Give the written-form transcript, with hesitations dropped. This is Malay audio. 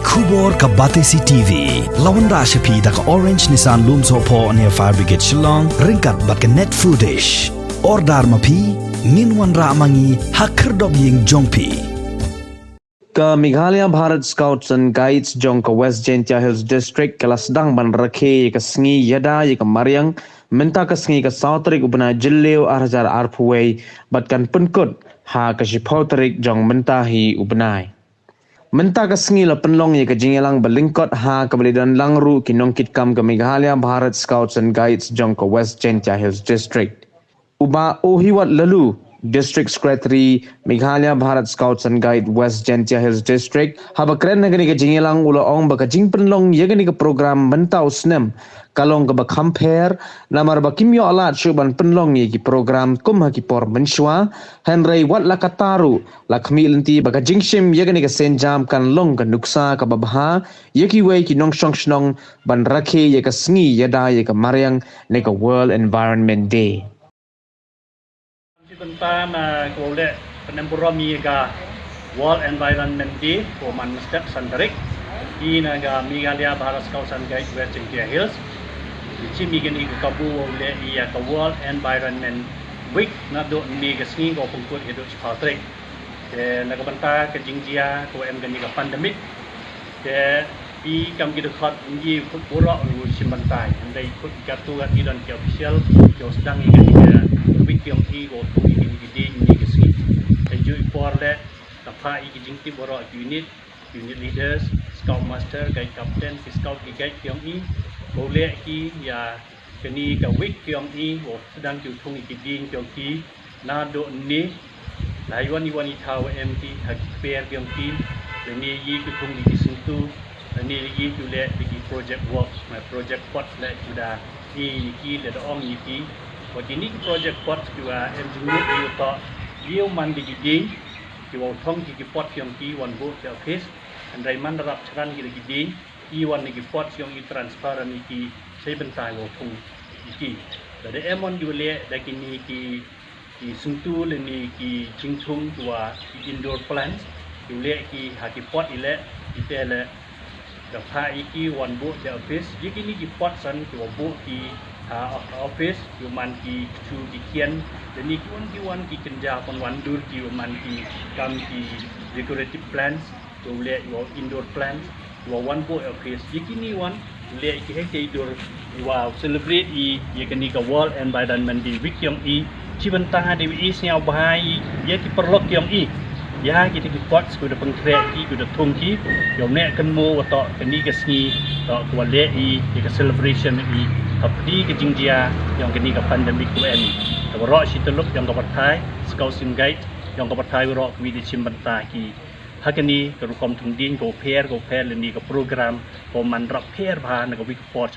Kubor ka Batesi TV. Lawan Rashapi da ka Orange Nissan Loom Sopo near Fire Brigade Shillong. Ringkat bat ka net foodish. Ordar mapi. Minwan Ramangi Hakerdog Ying Jongpi. Ke Meghalaya Bharat Scouts and Guides jong ke West Jaiñtia Hills District ke sedang ban Rakhe ke Sngi yada ke Mariang minta ke Sngi ke Sautrik ubna Jaiñtia arjar arpuway batkan penkut ha ke Shipotrik jong minta hi ubnai. Minta ke Sngi la penlong ke Jingelang berlingkot ha ke belidan langru kinongkit kam ke Meghalaya Bharat Scouts and Guides jong ke West Jaiñtia Hills District. Uba ohiwat lalu District Secretary Meghalaya Bharat Scouts and Guide West Jaiñtia Hills District haba keren nagani ke Jingelang ula ong baka jing penlong yagani ke program mentau snem kalong ke ba compare namar ba kimyo alat syuban penlong ye ki program kum haki por menshwa henry wat la kataru la khmi lenti baka jingshim yagani ke senjam kan long ke nuksa ke babha yaki wei ki nong shong shnong ban Rakhe ye ke Sngi yada ye ke Mariang ne ke World Environment Day. Tentang kolek penempurami ga World Environment Day ko man step santarik di naga Meghalaya Bharat Scouts and Guides West Jaiñtia Hills di migen i kabu oleh ia ke World Environment Week na do ni ke Sngi ko pungkut hidup Shipotrik ke naga banta ke Jaiñtia ko em gani ke pandemik ke i kam gitu khot ngi pura u simbantai andai kut gatu gat idan ke official ke sedang i ke week yang i ko tu i di ni ke Sngi enjoy for le tapa i ke jingti boro unit leaders scout master guide captain scout guide yang i boleh ki ya kini ke week yang i ko sedang ju thung i ke ding yang ki na do ni laiwan i wani thaw mt hak pair yang team ni yi ke thung di situ ini lagi tu le di project works my project pot le sudah ni ki le ong ni ki begini project pot juga engineer di to dia man di gidi ki wa thong ki pot yang ki wan bo ke office andai man rap chran ki gidi i wan ni pot yang i transfer ni ki sei bentai wa thong ki da emon di le da kini ki sentu le ni ki jingthung tua indoor plants di le ki ha ki pot ile kita le dapat iki wan book the office jadi ni ki pot san ki book ki office ki man ki tu ki kian dan ni ki wan ki kenja pon wan dur ki man ki kam ki decorative plants to le your indoor plants your one book office jadi ni wan le ki heke dur wow celebrate i ye kan ni ka World Environment Day week yang i cibentah dewi i siau bahai ye ki perlok yang i ya kita di pot sudah pengkrek ki sudah tungki yang nak kenmo atau kini ke Sngi atau kualek i ke celebration i tapi ke Jaiñtia yang kini ke pandemik tu ni terorok si teluk yang ke partai Scouts and Guide yang ke partai rok wi di cimbanta ki hakini ke rukom tundin ko pair le ni ke program ko man rak pair ba na ko wi ke pot